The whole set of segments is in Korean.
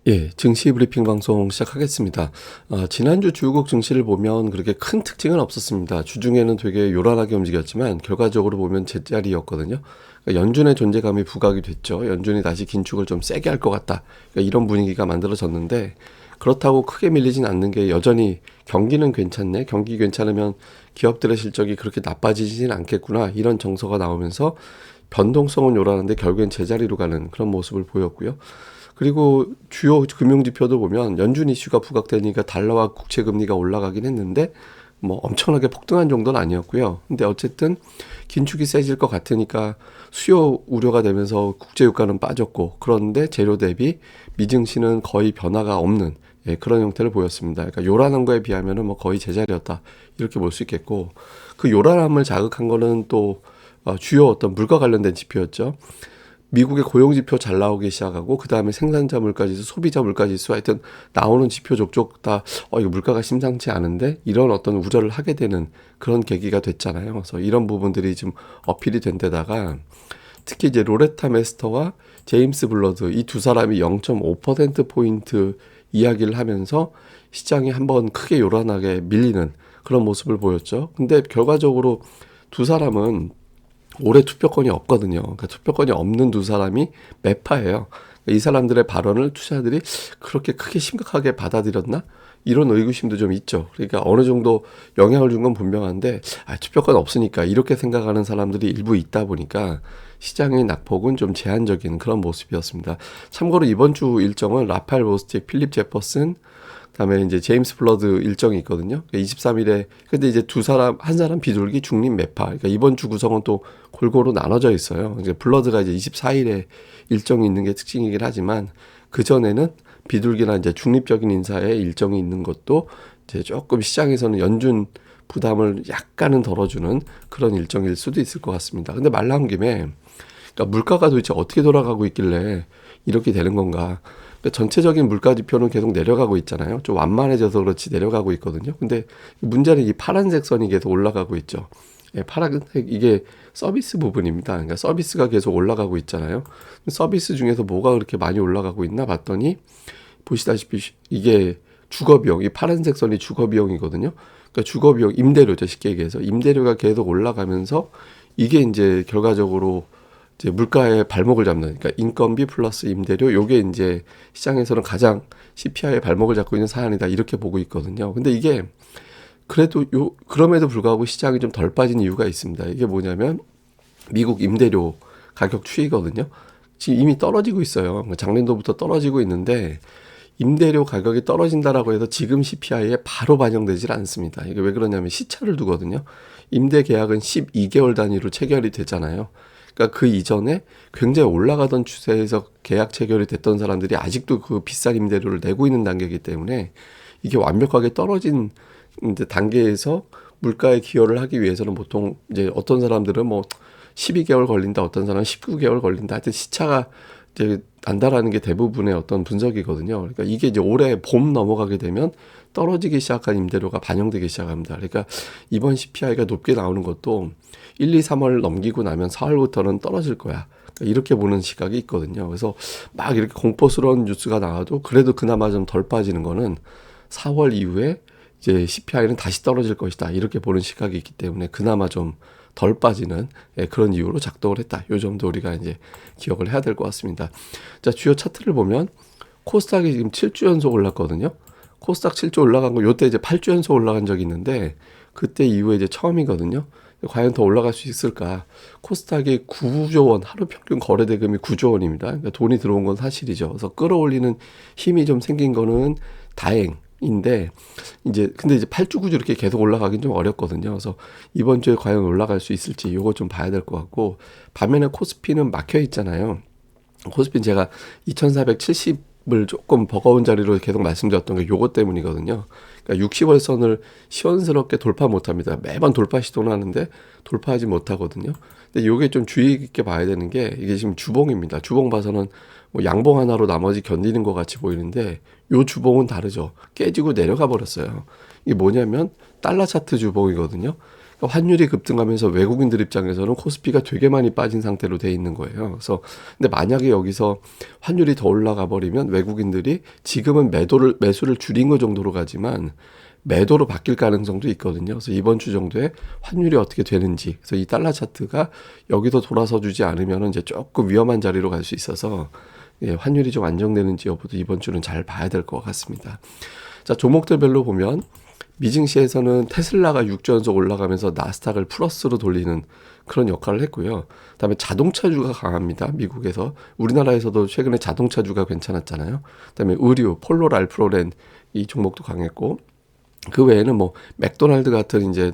예, 증시 브리핑 방송 시작하겠습니다. 지난주 주요국 증시를 보면 그렇게 큰 특징은 없었습니다. 주중에는 되게 요란하게 움직였지만 결과적으로 보면 제자리였거든요. 그러니까 연준의 존재감이 부각이 됐죠. 연준이 다시 긴축을 좀 세게 할 것 같다. 그러니까 이런 분위기가 만들어졌는데 그렇다고 크게 밀리진 않는 게 여전히 경기는 괜찮네. 경기 괜찮으면 기업들의 실적이 그렇게 나빠지진 않겠구나. 이런 정서가 나오면서 변동성은 요란한데 결국엔 제자리로 가는 그런 모습을 보였고요. 그리고 주요 금융지표도 보면 연준 이슈가 부각되니까 달러와 국채 금리가 올라가긴 했는데 뭐 엄청나게 폭등한 정도는 아니었고요. 근데 어쨌든 긴축이 세질 것 같으니까 수요 우려가 되면서 국제유가는 빠졌고, 그런데 재료 대비 미증시는 거의 변화가 없는, 그런 형태를 보였습니다. 그러니까 요란한 거에 비하면은 뭐 거의 제자리였다, 이렇게 볼 수 있겠고, 그 요란함을 자극한 거는 또 주요 어떤 물가 관련된 지표였죠. 미국의 고용지표 잘 나오기 시작하고 그 다음에 생산자 물가지수, 소비자 물가지수, 하여튼 나오는 지표 족족 다 이거 물가가 심상치 않은데, 이런 어떤 우려를 하게 되는 그런 계기가 됐잖아요. 그래서 이런 부분들이 좀 어필이 된 데다가 특히 이제 로레타 메스터와 제임스 블러드, 이 두 사람이 0.5%포인트 이야기를 하면서 시장이 한번 크게 요란하게 밀리는 그런 모습을 보였죠. 근데 결과적으로 두 사람은 올해 투표권이 없거든요. 그러니까 투표권이 없는 두 사람이 매파예요. 이 사람들의 발언을 투자들이 그렇게 크게 심각하게 받아들였나? 이런 의구심도 좀 있죠. 그러니까 어느 정도 영향을 준 건 분명한데, 투표권 없으니까 이렇게 생각하는 사람들이 일부 있다 보니까 시장의 낙폭은 좀 제한적인 그런 모습이었습니다. 참고로 이번 주 일정은 라파엘 보스틱, 필립 제퍼슨, 그다음에 이제 제임스 블러드 일정이 있거든요. 그러니까 23일에, 근데 이제 두 사람, 한 사람 비둘기, 중립 매파. 그러니까 이번 주 구성은 또 골고루 나눠져 있어요. 이제 블러드가 이제 24일에 일정이 있는 게 특징이긴 하지만, 그 전에는 비둘기나 이제 중립적인 인사의 일정이 있는 것도 이제 조금 시장에서는 연준 부담을 약간은 덜어주는 그런 일정일 수도 있을 것 같습니다. 근데 말 나온 김에, 그러니까 물가가 도대체 어떻게 돌아가고 있길래 이렇게 되는 건가? 그러니까 전체적인 물가 지표는 계속 내려가고 있잖아요. 좀 완만해져서 그렇지 내려가고 있거든요. 근데 문제는 이 파란색 선이 계속 올라가고 있죠. 파란색, 이게 서비스 부분입니다. 그러니까 서비스가 계속 올라가고 있잖아요. 서비스 중에서 뭐가 그렇게 많이 올라가고 있나 봤더니, 보시다시피 이게 주거비용, 이 파란색 선이 주거비용이거든요. 그러니까 주거비용, 임대료죠. 쉽게 얘기해서 임대료가 계속 올라가면서 이게 이제 결과적으로 이제 물가에 발목을 잡는, 그러니까 인건비 플러스 임대료, 요게 이제 시장에서는 가장 CPI에 발목을 잡고 있는 사안이다, 이렇게 보고 있거든요. 근데 이게 그래도 그럼에도 불구하고 시장이 좀 덜 빠진 이유가 있습니다. 이게 뭐냐면 미국 임대료 가격 추이거든요. 지금 이미 떨어지고 있어요. 작년도부터 떨어지고 있는데, 임대료 가격이 떨어진다라고 해서 지금 CPI에 바로 반영되질 않습니다. 이게 왜 그러냐면 시차를 두거든요. 임대 계약은 12개월 단위로 체결이 되잖아요. 그러니까 그 이전에 굉장히 올라가던 추세에서 계약 체결이 됐던 사람들이 아직도 그 비싼 임대료를 내고 있는 단계이기 때문에, 이게 완벽하게 떨어진 이제 단계에서 물가에 기여를 하기 위해서는 보통 이제 어떤 사람들은 뭐 12개월 걸린다, 어떤 사람은 19개월 걸린다, 하여튼 시차가 이제 난다라는 게 대부분의 어떤 분석이거든요. 그러니까 이게 이제 올해 봄 넘어가게 되면 떨어지기 시작한 임대료가 반영되기 시작합니다. 그러니까 이번 CPI가 높게 나오는 것도 1, 2, 3월 넘기고 나면 4월부터는 떨어질 거야, 그러니까 이렇게 보는 시각이 있거든요. 그래서 막 이렇게 공포스러운 뉴스가 나와도 그래도 그나마 좀 덜 빠지는 거는 4월 이후에 이제 CPI는 다시 떨어질 것이다, 이렇게 보는 시각이 있기 때문에 그나마 좀 덜 빠지는, 그런 이유로 작동을 했다. 요 정도 우리가 이제 기억을 해야 될 것 같습니다. 자, 주요 차트를 보면 코스닥이 지금 7주 연속 올랐거든요. 코스닥 7주 올라간 거, 요때 이제 8주 연속 올라간 적이 있는데 그때 이후에 이제 처음이거든요. 과연 더 올라갈 수 있을까? 코스닥이 9조 원, 하루 평균 거래 대금이 9조 원입니다. 그러니까 돈이 들어온 건 사실이죠. 그래서 끌어올리는 힘이 좀 생긴 거는 다행인데, 이제 근데 이제 8주 9주 이렇게 계속 올라가긴 좀 어렵거든요. 그래서 이번 주에 과연 올라갈 수 있을지 요거 좀 봐야 될 것 같고, 반면에 코스피는 막혀 있잖아요. 코스피는 제가 2470을 조금 버거운 자리로 계속 말씀드렸던 게 요것 때문이거든요. 그러니까 60월 선을 시원스럽게 돌파 못합니다. 매번 돌파 시도는 하는데 돌파하지 못하거든요. 근데 요게 좀 주의 깊게 봐야 되는 게, 이게 지금 주봉입니다. 주봉 봐서는 뭐 양봉 하나로 나머지 견디는 것 같이 보이는데, 요 주봉은 다르죠. 깨지고 내려가 버렸어요. 이게 뭐냐면 달러 차트 주봉이거든요. 그러니까 환율이 급등하면서 외국인들 입장에서는 코스피가 되게 많이 빠진 상태로 돼 있는 거예요. 그래서 근데 만약에 여기서 환율이 더 올라가 버리면 외국인들이 지금은 매수를 줄인 거 정도로 가지만 매도로 바뀔 가능성도 있거든요. 그래서 이번 주 정도에 환율이 어떻게 되는지, 그래서 이 달러 차트가 여기서 돌아서 주지 않으면 이제 조금 위험한 자리로 갈 수 있어서 예, 환율이 좀 안정되는지 여부도 이번 주는 잘 봐야 될 것 같습니다. 자, 종목들별로 보면 미증시에서는 테슬라가 6주 연속 올라가면서 나스닥을 플러스로 돌리는 그런 역할을 했고요. 그다음에 자동차주가 강합니다. 미국에서. 우리나라에서도 최근에 자동차주가 괜찮았잖아요. 그다음에 의류, 폴로 랄프로렌 이 종목도 강했고, 그 외에는 뭐 맥도날드 같은 이제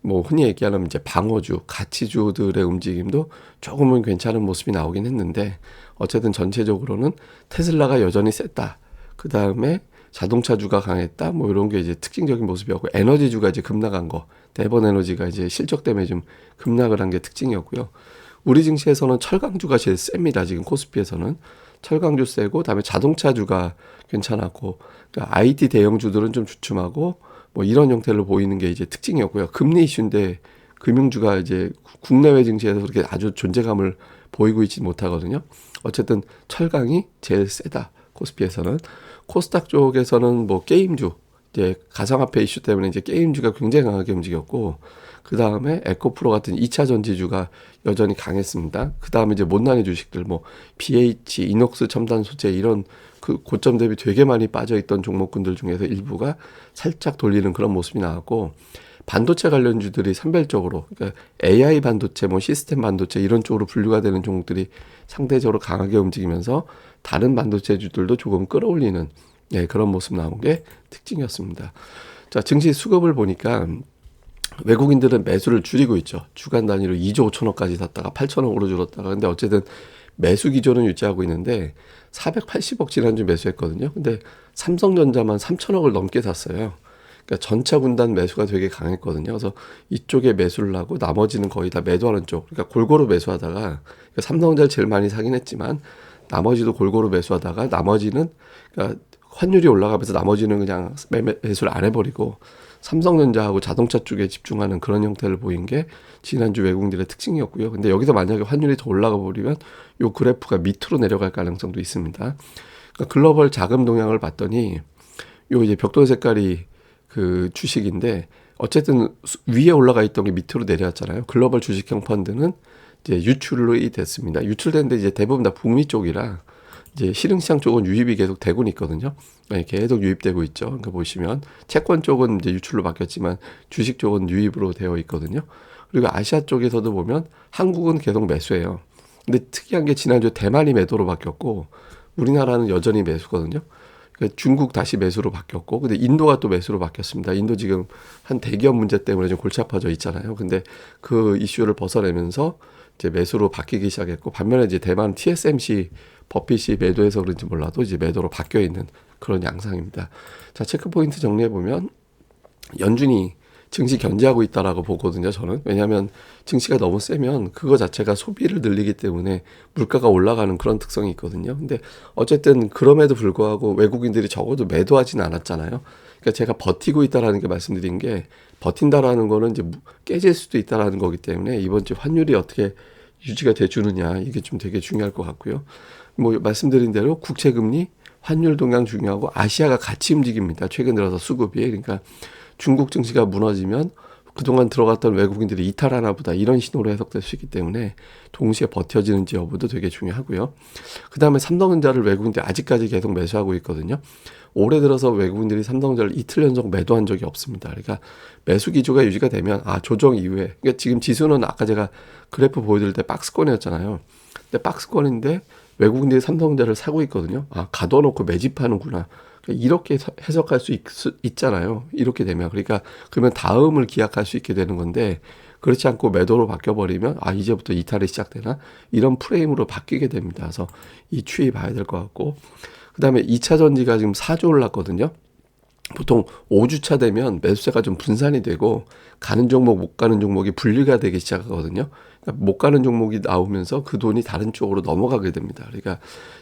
뭐 흔히 얘기하는 이제 방어주, 가치주들의 움직임도 조금은 괜찮은 모습이 나오긴 했는데, 어쨌든 전체적으로는 테슬라가 여전히 셌다. 그 다음에 자동차주가 강했다. 뭐 이런 게 이제 특징적인 모습이었고, 에너지주가 이제 급락한 거, 대번 에너지가 이제 실적 때문에 좀 급락을 한 게 특징이었고요. 우리 증시에서는 철강주가 제일 셉니다. 지금 코스피에서는 철강주 세고, 다음에 자동차주가 괜찮았고, 그러니까 IT 대형주들은 좀 주춤하고, 뭐 이런 형태로 보이는 게 이제 특징이었고요. 금리 이슈인데 금융주가 이제 국내외 증시에서 그렇게 아주 존재감을 보이고 있지 못하거든요. 어쨌든 철강이 제일 세다. 코스피에서는. 코스닥 쪽에서는 뭐 게임주, 이제 가상화폐 이슈 때문에 이제 게임주가 굉장히 강하게 움직였고, 그 다음에 에코프로 같은 2차 전지주가 여전히 강했습니다. 그 다음에 이제 못난이 주식들, 뭐 BH, 이녹스 첨단 소재 이런 그 고점 대비 되게 많이 빠져있던 종목군들 중에서 일부가 살짝 돌리는 그런 모습이 나왔고, 반도체 관련주들이 산별적으로, 그러니까 AI 반도체, 뭐 시스템 반도체 이런 쪽으로 분류가 되는 종목들이 상대적으로 강하게 움직이면서 다른 반도체주들도 조금 끌어올리는 네, 그런 모습 나온 게 특징이었습니다. 자, 증시 수급을 보니까 외국인들은 매수를 줄이고 있죠. 주간 단위로 2조 5천억까지 샀다가 8천억으로 줄었다가. 근데 어쨌든 매수 기조는 유지하고 있는데 480억 지난주 매수했거든요. 근데 삼성전자만 3천억을 넘게 샀어요. 그러니까 전차 군단 매수가 되게 강했거든요. 그래서 이쪽에 매수를 하고 나머지는 거의 다 매도하는 쪽. 그러니까 골고루 매수하다가, 그러니까 삼성전자를 제일 많이 사긴 했지만 나머지도 골고루 매수하다가 나머지는, 그러니까 환율이 올라가면서 나머지는 그냥 매수를 안 해버리고 삼성전자하고 자동차 쪽에 집중하는 그런 형태를 보인 게 지난주 외국인들의 특징이었고요. 근데 여기서 만약에 환율이 더 올라가 버리면 요 그래프가 밑으로 내려갈 가능성도 있습니다. 그러니까 글로벌 자금 동향을 봤더니 요 이제 벽돌 색깔이 그 주식인데, 어쨌든 위에 올라가 있던 게 밑으로 내려왔잖아요. 글로벌 주식형 펀드는 이제 유출이 됐습니다. 유출됐는데 이제 대부분 다 북미 쪽이라 이제 실흥시장 쪽은 유입이 계속 되고 있거든요. 네, 계속 유입되고 있죠. 그러니까 보시면 채권 쪽은 이제 유출로 바뀌었지만 주식 쪽은 유입으로 되어 있거든요. 그리고 아시아 쪽에서도 보면 한국은 계속 매수해요. 근데 특이한 게 지난주 대만이 매도로 바뀌었고 우리나라는 여전히 매수거든요. 그러니까 중국 다시 매수로 바뀌었고, 근데 인도가 또 매수로 바뀌었습니다. 인도 지금 한 대기업 문제 때문에 좀 골치 아파져 있잖아요. 근데 그 이슈를 벗어내면서 이제 매수로 바뀌기 시작했고, 반면에 이제 대만 TSMC 버핏이 매도해서 그런지 몰라도 이제 매도로 바뀌어 있는 그런 양상입니다. 자, 체크 포인트 정리해 보면 연준이 증시 견제하고 있다라고 보거든요, 저는. 왜냐하면 증시가 너무 세면 그거 자체가 소비를 늘리기 때문에 물가가 올라가는 그런 특성이 있거든요. 근데 어쨌든 그럼에도 불구하고 외국인들이 적어도 매도하진 않았잖아요. 그러니까 제가 버티고 있다라는 게 말씀드린 게, 버틴다라는 거는 이제 깨질 수도 있다라는 거기 때문에 이번 주 환율이 어떻게 유지가 돼 주느냐, 이게 좀 되게 중요할 것 같고요. 뭐 말씀드린 대로 국채금리, 환율 동향 중요하고 아시아가 같이 움직입니다. 최근 들어서 수급이. 그러니까 중국 증시가 무너지면 그동안 들어갔던 외국인들이 이탈하나 보다, 이런 신호로 해석될 수 있기 때문에 동시에 버텨지는지 여부도 되게 중요하고요. 그 다음에 삼성전자를 외국인들이 아직까지 계속 매수하고 있거든요. 올해 들어서 외국인들이 삼성전자를 이틀 연속 매도한 적이 없습니다. 그러니까 매수 기조가 유지가 되면 조정 이후에, 그러니까 지금 지수는 아까 제가 그래프 보여드릴 때 박스권이었잖아요. 근데 박스권인데 외국인들이 삼성전자를 사고 있거든요. 가둬놓고 매집하는구나. 이렇게 해석할 수 있잖아요. 이렇게 되면. 그러니까 그러면 다음을 기약할 수 있게 되는 건데, 그렇지 않고 매도로 바뀌어버리면 이제부터 이탈이 시작되나? 이런 프레임으로 바뀌게 됩니다. 그래서 이 추이 봐야 될 것 같고, 그 다음에 2차 전지가 지금 4조 올랐거든요. 보통 5주차 되면 매수세가 좀 분산이 되고 가는 종목 못 가는 종목이 분리가 되기 시작하거든요. 그러니까 못 가는 종목이 나오면서 그 돈이 다른 쪽으로 넘어가게 됩니다. 그러니까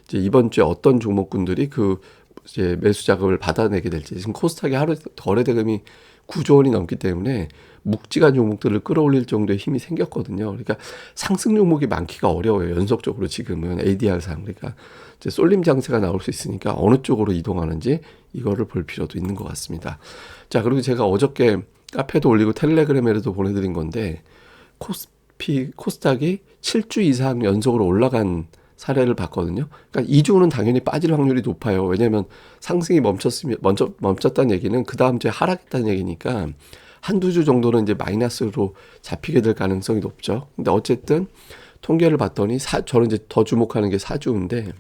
이제 이번 주에 어떤 종목군들이 그 이제 매수 자금을 받아내게 될지. 지금 코스닥이 하루 거래 대금이 9조 원이 넘기 때문에 묵직한 종목들을 끌어올릴 정도의 힘이 생겼거든요. 그러니까 상승 종목이 많기가 어려워요. 연속적으로 지금은 ADR상. 그러니까 이제 쏠림 장세가 나올 수 있으니까 어느 쪽으로 이동하는지 이거를 볼 필요도 있는 것 같습니다. 자, 그리고 제가 어저께 카페도 올리고 텔레그램에도 보내드린 건데 코스닥이 7주 이상 연속으로 올라간 사례를 봤거든요. 그러니까 2주는 당연히 빠질 확률이 높아요. 왜냐하면 상승이 멈췄다는 얘기는 그 다음 주에 하락했다는 얘기니까 한두 주 정도는 이제 마이너스로 잡히게 될 가능성이 높죠. 근데 어쨌든 통계를 봤더니 저는 이제 더 주목하는 게 4주인데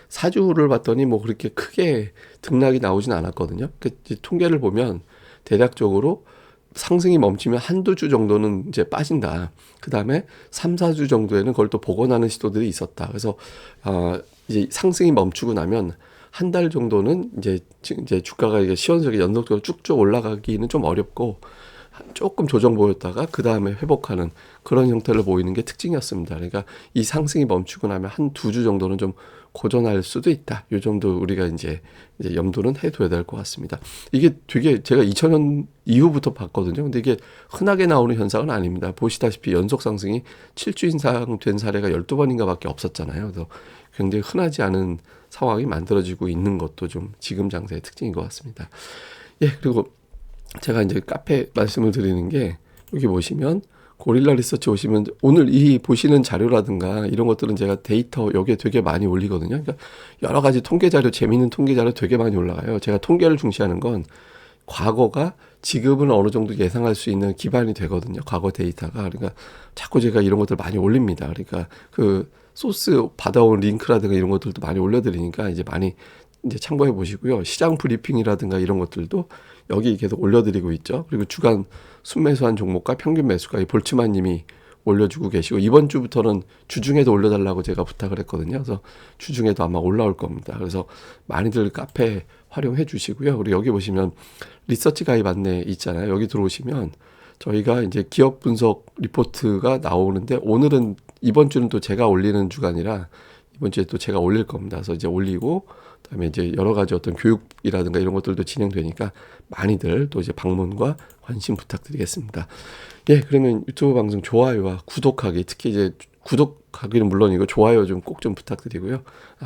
4주를 봤더니 뭐 그렇게 크게 등락이 나오진 않았거든요. 그 통계를 보면 대략적으로 상승이 멈추면 한두 주 정도는 이제 빠진다. 그 다음에 3, 4주 정도에는 그걸 또 복원하는 시도들이 있었다. 그래서, 이제 상승이 멈추고 나면 한 달 정도는 이제 주가가 이게 시원하게 연속적으로 쭉쭉 올라가기는 좀 어렵고 조금 조정 보였다가 그 다음에 회복하는 그런 형태를 보이는 게 특징이었습니다. 그러니까 이 상승이 멈추고 나면 한 두 주 정도는 좀 고전할 수도 있다. 요 정도 우리가 이제 염두는 해둬야 될 것 같습니다. 이게 되게 제가 2000년 이후부터 봤거든요. 근데 이게 흔하게 나오는 현상은 아닙니다. 보시다시피 연속 상승이 7주 이상 된 사례가 12번인가 밖에 없었잖아요. 그래서 굉장히 흔하지 않은 상황이 만들어지고 있는 것도 좀 지금 장세의 특징인 것 같습니다. 예, 그리고 제가 이제 카페 말씀을 드리는 게 여기 보시면 고릴라 리서치 오시면 오늘 이 보시는 자료라든가 이런 것들은 제가 데이터 여기에 되게 많이 올리거든요. 그러니까 여러 가지 통계 자료, 재미있는 통계 자료 되게 많이 올라가요. 제가 통계를 중시하는 건 과거가 지금은 어느 정도 예상할 수 있는 기반이 되거든요. 과거 데이터가. 그러니까 자꾸 제가 이런 것들 많이 올립니다. 그러니까 그 소스 받아온 링크라든가 이런 것들도 많이 올려드리니까 이제 많이 이제 참고해 보시고요. 시장 브리핑이라든가 이런 것들도 여기 계속 올려드리고 있죠. 그리고 주간 순매수한 종목과 평균 매수가 이 볼츠만 님이 올려주고 계시고 이번 주부터는 주중에도 올려달라고 제가 부탁을 했거든요. 그래서 주중에도 아마 올라올 겁니다. 그래서 많이들 카페 활용해 주시고요. 그리고 여기 보시면 리서치 가입 안내 있잖아요. 여기 들어오시면 저희가 이제 기업 분석 리포트가 나오는데 오늘은 이번 주는 또 제가 올리는 주간이라 이번 주에 또 제가 올릴 겁니다. 그래서 이제 올리고 그다음에 이제 여러 가지 어떤 교육이라든가 이런 것들도 진행되니까 많이들 또 이제 방문과 관심 부탁드리겠습니다. 예, 그러면 유튜브 방송 좋아요와 구독하기, 특히 이제 구독하기는 물론이고 좋아요 좀 꼭 좀 부탁드리고요.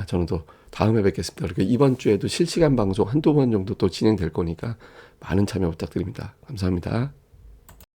저는 또 다음에 뵙겠습니다. 그리고 이번 주에도 실시간 방송 한두 번 정도 또 진행될 거니까 많은 참여 부탁드립니다. 감사합니다.